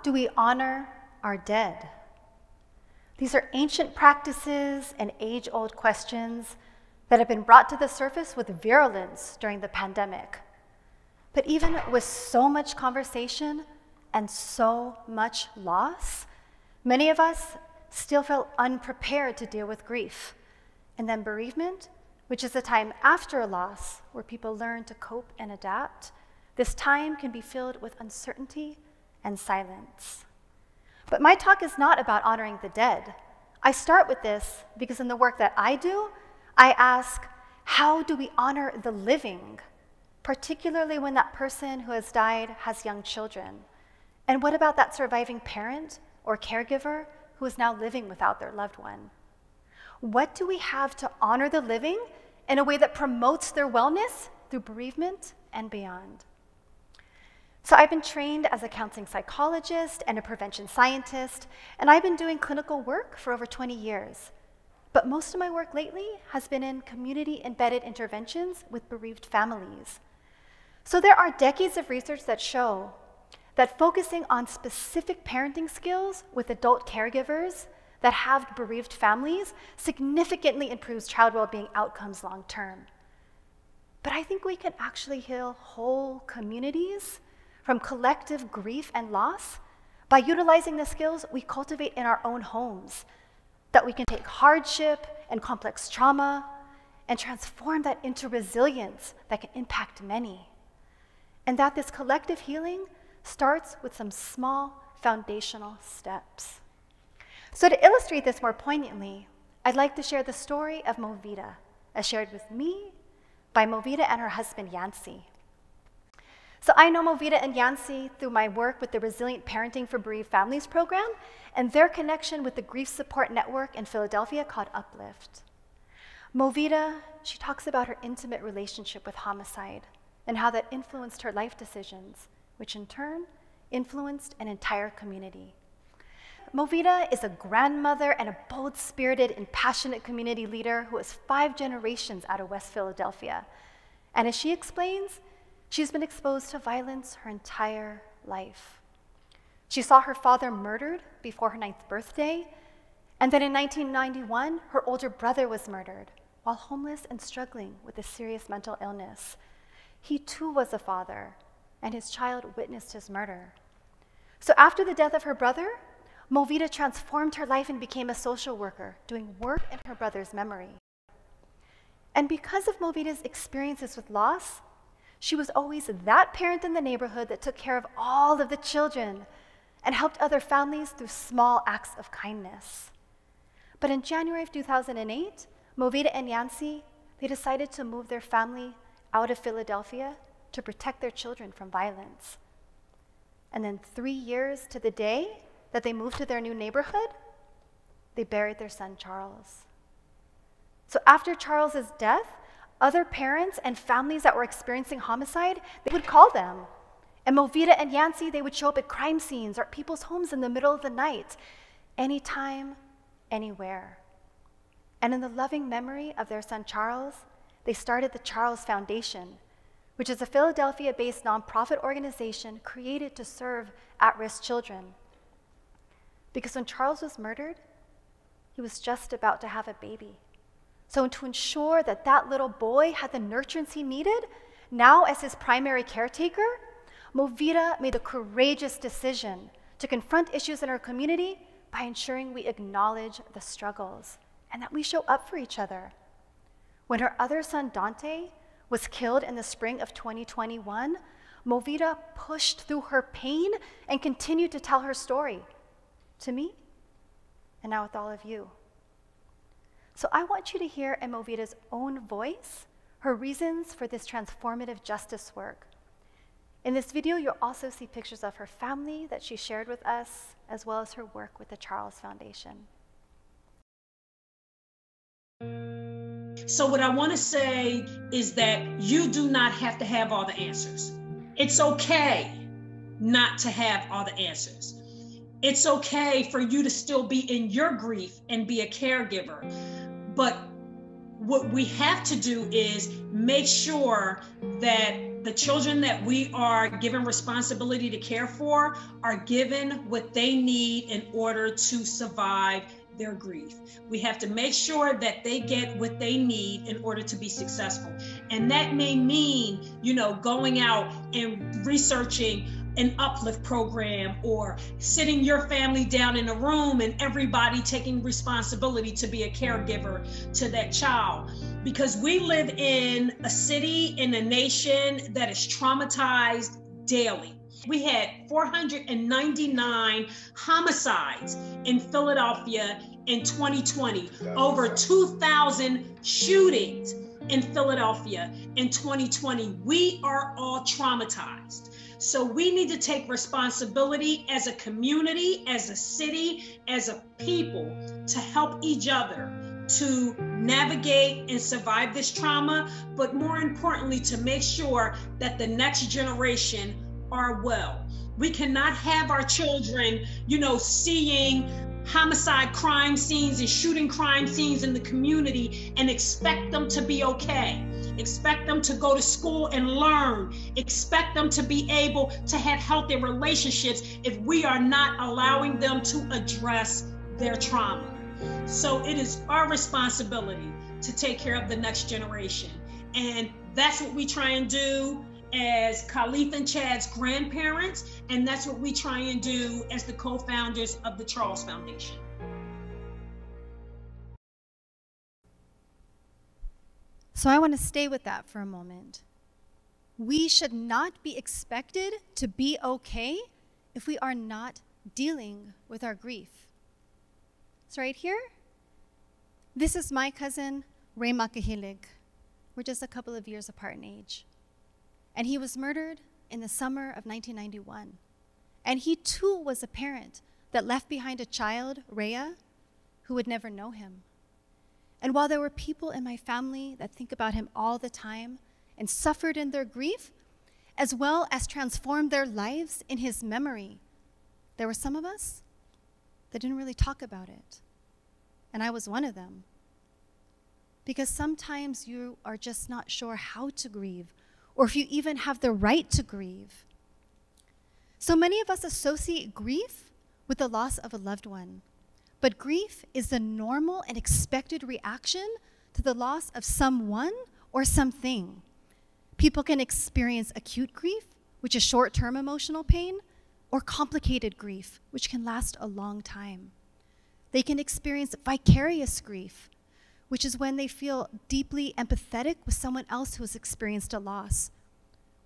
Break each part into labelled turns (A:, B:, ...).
A: do we honor our dead? These are ancient practices and age-old questions that have been brought to the surface with virulence during the pandemic. But even with so much conversation and so much loss, many of us still felt unprepared to deal with grief. And then bereavement, which is a time after a loss where people learn to cope and adapt, this time can be filled with uncertainty and silence. But my talk is not about honoring the dead. I start with this because in the work that I do, I ask, how do we honor the living, particularly when that person who has died has young children? And what about that surviving parent or caregiver who is now living without their loved one? What do we have to honor the living in a way that promotes their wellness through bereavement and beyond? So I've been trained as a counseling psychologist and a prevention scientist, and I've been doing clinical work for over 20 years. But most of my work lately has been in community-embedded interventions with bereaved families. So there are decades of research that show that focusing on specific parenting skills with adult caregivers that have bereaved families significantly improves child well-being outcomes long-term. But I think we can actually heal whole communities from collective grief and loss by utilizing the skills we cultivate in our own homes, that we can take hardship and complex trauma and transform that into resilience that can impact many. And that this collective healing starts with some small foundational steps. So to illustrate this more poignantly, I'd like to share the story of Movita, as shared with me by Movita and her husband, Yancy. So I know Movita and Yancy through my work with the Resilient Parenting for Bereaved Families program and their connection with the grief support network in Philadelphia called Uplift. Movita, she talks about her intimate relationship with homicide and how that influenced her life decisions, which in turn influenced an entire community. Movita is a grandmother and a bold-spirited and passionate community leader who is 5 generations out of West Philadelphia. And as she explains, she's been exposed to violence her entire life. She saw her father murdered before her 9th birthday, and then in 1991, her older brother was murdered while homeless and struggling with a serious mental illness. He too was a father, and his child witnessed his murder. So after the death of her brother, Movita transformed her life and became a social worker, doing work in her brother's memory. And because of Movita's experiences with loss, she was always that parent in the neighborhood that took care of all of the children and helped other families through small acts of kindness. But in January of 2008, Movita and Yancy, they decided to move their family out of Philadelphia to protect their children from violence. And then 3 years to the day that they moved to their new neighborhood, they buried their son, Charles. So after Charles's death, other parents and families that were experiencing homicide, they would call them. And Movita and Yancy, they would show up at crime scenes or at people's homes in the middle of the night, anytime, anywhere. And in the loving memory of their son, Charles, they started the Charles Foundation, which is a Philadelphia-based nonprofit organization created to serve at-risk children. Because when Charles was murdered, he was just about to have a baby. So to ensure that that little boy had the nurturance he needed, now as his primary caretaker, Movita made the courageous decision to confront issues in our community by ensuring we acknowledge the struggles and that we show up for each other. When her other son, Dante, was killed in the spring of 2021, Movita pushed through her pain and continued to tell her story to me and now with all of you. So I want you to hear in Movita's own voice her reasons for this transformative justice work. In this video, you'll also see pictures of her family that she shared with us, as well as her work with the Charles Foundation.
B: So what I want to say is that you do not have to have all the answers. It's okay not to have all the answers. It's okay for you to still be in your grief and be a caregiver. But what we have to do is make sure that The children that we are given responsibility to care for are given what they need in order to survive their grief. We have to make sure that they get what they need in order to be successful. And that may mean, going out and researching an uplift program, or sitting your family down in a room and everybody taking responsibility to be a caregiver to that child. Because we live in a city, in a nation that is traumatized daily. We had 499 homicides in Philadelphia in 2020, over 2,000 shootings in Philadelphia in 2020. We are all traumatized. So we need to take responsibility as a community, as a city, as a people, to help each other to navigate and survive this trauma, but more importantly, to make sure that the next generation are well. We cannot have our children, seeing homicide crime scenes and shooting crime scenes in the community and expect them to be okay. Expect them to go to school and learn. Expect them to be able to have healthy relationships if we are not allowing them to address their trauma. So it is our responsibility to take care of the next generation. And that's what we try and do as Khalif and Chad's grandparents, and that's what we try and do as the co-founders of the Charles Foundation.
A: So I want to stay with that for a moment. We should not be expected to be okay if we are not dealing with our grief. So right here, this is my cousin, Ray Makahilig. We're just a couple of years apart in age. And he was murdered in the summer of 1991. And he too was a parent that left behind a child, Rhea, who would never know him. And while there were people in my family that think about him all the time and suffered in their grief, as well as transformed their lives in his memory, there were some of us that didn't really talk about it. And I was one of them. Because sometimes you are just not sure how to grieve, or if you even have the right to grieve. So many of us associate grief with the loss of a loved one. But grief is the normal and expected reaction to the loss of someone or something. People can experience acute grief, which is short-term emotional pain, or complicated grief, which can last a long time. They can experience vicarious grief, which is when they feel deeply empathetic with someone else who has experienced a loss,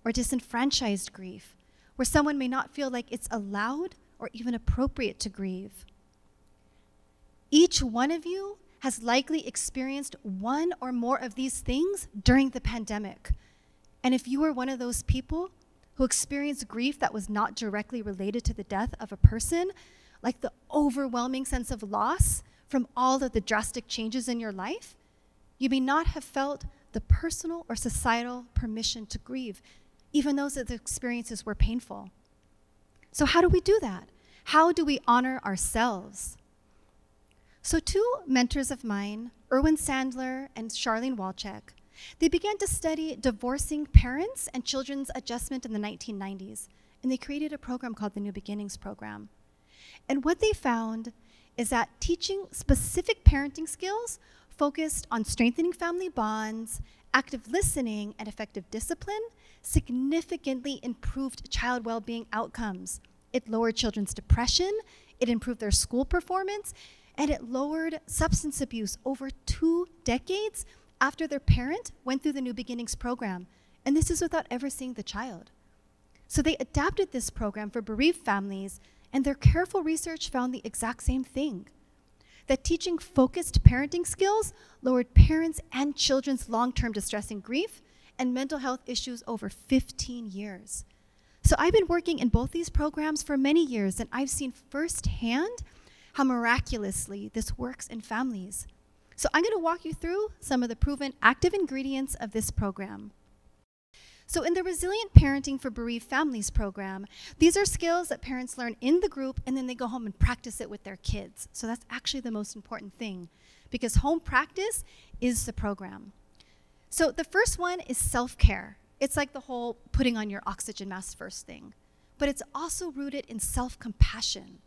A: or disenfranchised grief, where someone may not feel like it's allowed or even appropriate to grieve. Each one of you has likely experienced one or more of these things during the pandemic. And if you were one of those people who experienced grief that was not directly related to the death of a person, like the overwhelming sense of loss from all of the drastic changes in your life, you may not have felt the personal or societal permission to grieve, even though the experiences were painful. So how do we do that? How do we honor ourselves? So two mentors of mine, Erwin Sandler and Charlene Walchek, they began to study divorcing parents and children's adjustment in the 1990s, and they created a program called the New Beginnings Program. And what they found is that teaching specific parenting skills focused on strengthening family bonds, active listening, and effective discipline significantly improved child well-being outcomes. It lowered children's depression, it improved their school performance, and it lowered substance abuse over 2 decades after their parent went through the New Beginnings program. And this is without ever seeing the child. So they adapted this program for bereaved families, and their careful research found the exact same thing, that teaching focused parenting skills lowered parents' and children's long-term distress and grief and mental health issues over 15 years. So I've been working in both these programs for many years, and I've seen firsthand how miraculously this works in families. So I'm going to walk you through some of the proven active ingredients of this program. So in the Resilient Parenting for Bereaved Families program, these are skills that parents learn in the group and then they go home and practice it with their kids. So that's actually the most important thing, because home practice is the program. So the first one is self-care. It's like the whole putting on your oxygen mask first thing. But it's also rooted in self-compassion,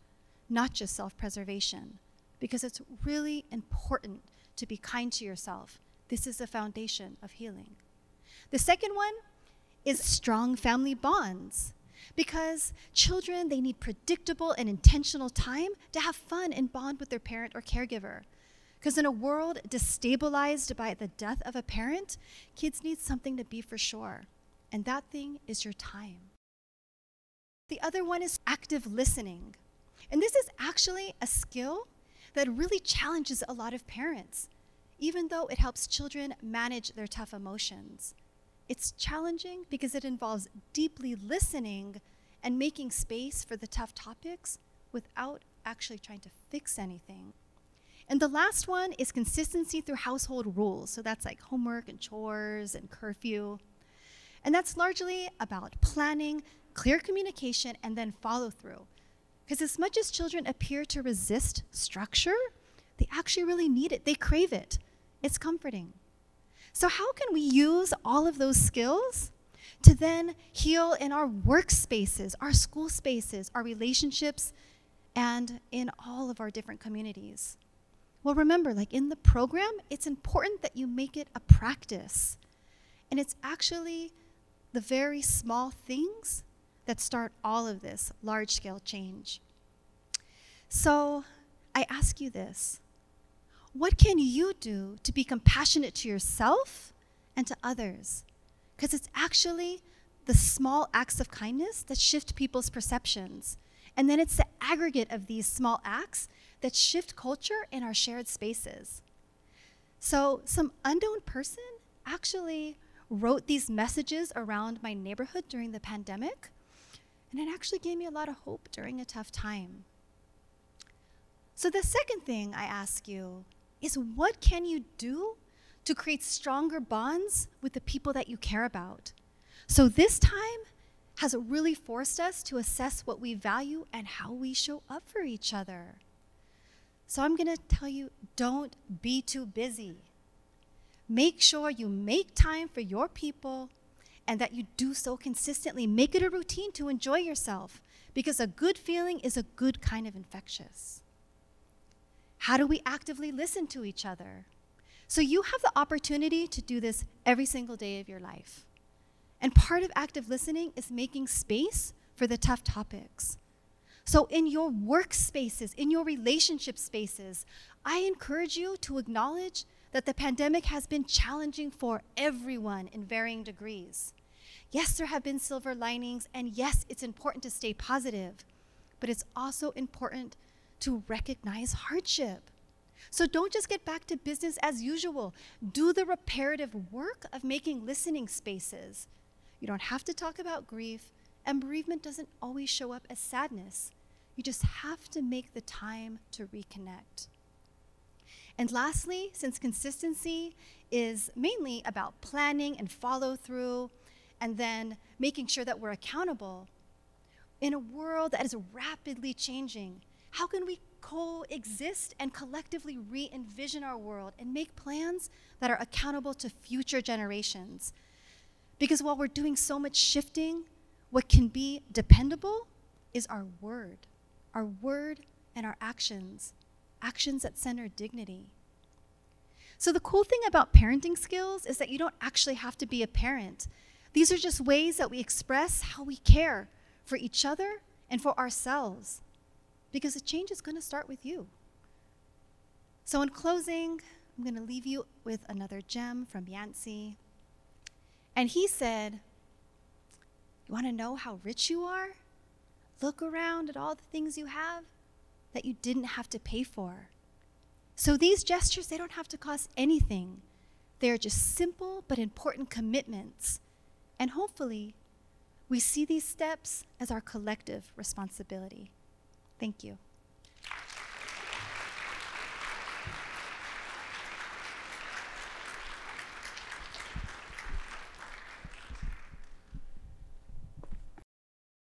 A: not just self-preservation, because it's really important to be kind to yourself. This is the foundation of healing. The second one is strong family bonds, because children, they need predictable and intentional time to have fun and bond with their parent or caregiver. Because in a world destabilized by the death of a parent, kids need something to be for sure. And that thing is your time. The other one is active listening. And this is actually a skill that really challenges a lot of parents, even though it helps children manage their tough emotions. It's challenging because it involves deeply listening and making space for the tough topics without actually trying to fix anything. And the last one is consistency through household rules. So that's like homework and chores and curfew. And that's largely about planning, clear communication, and then follow through. Because as much as children appear to resist structure, they actually really need it. They crave it. It's comforting. So how can we use all of those skills to then heal in our workspaces, our school spaces, our relationships, and in all of our different communities? Well, remember, like in the program, it's important that you make it a practice. And it's actually the very small things that start all of this large-scale change. So I ask you this. What can you do to be compassionate to yourself and to others? Because it's actually the small acts of kindness that shift people's perceptions. And then it's the aggregate of these small acts that shift culture in our shared spaces. So some unknown person actually wrote these messages around my neighborhood during the pandemic, and it actually gave me a lot of hope during a tough time. So the second thing I ask you is, what can you do to create stronger bonds with the people that you care about? So this time has really forced us to assess what we value and how we show up for each other. So I'm gonna tell you, don't be too busy. Make sure you make time for your people and that you do so consistently. Make it a routine to enjoy yourself, because a good feeling is a good kind of infectious. How do we actively listen to each other? So you have the opportunity to do this every single day of your life. And part of active listening is making space for the tough topics. So in your work spaces, in your relationship spaces, I encourage you to acknowledge that the pandemic has been challenging for everyone in varying degrees. Yes, there have been silver linings, and yes, it's important to stay positive, but it's also important to recognize hardship. So don't just get back to business as usual. Do the reparative work of making listening spaces. You don't have to talk about grief, and bereavement doesn't always show up as sadness. You just have to make the time to reconnect. And lastly, since consistency is mainly about planning and follow through, and then making sure that we're accountable, in a world that is rapidly changing, how can we coexist and collectively re-envision our world and make plans that are accountable to future generations? Because while we're doing so much shifting, what can be dependable is our word and our actions that center dignity. So the cool thing about parenting skills is that you don't actually have to be a parent. These are just ways that we express how we care for each other and for ourselves, because the change is going to start with you. So in closing, I'm going to leave you with another gem from Yancey. And he said, you want to know how rich you are? Look around at all the things you have that you didn't have to pay for. So these gestures, they don't have to cost anything. They are just simple but important commitments. And hopefully, we see these steps as our collective responsibility. Thank you.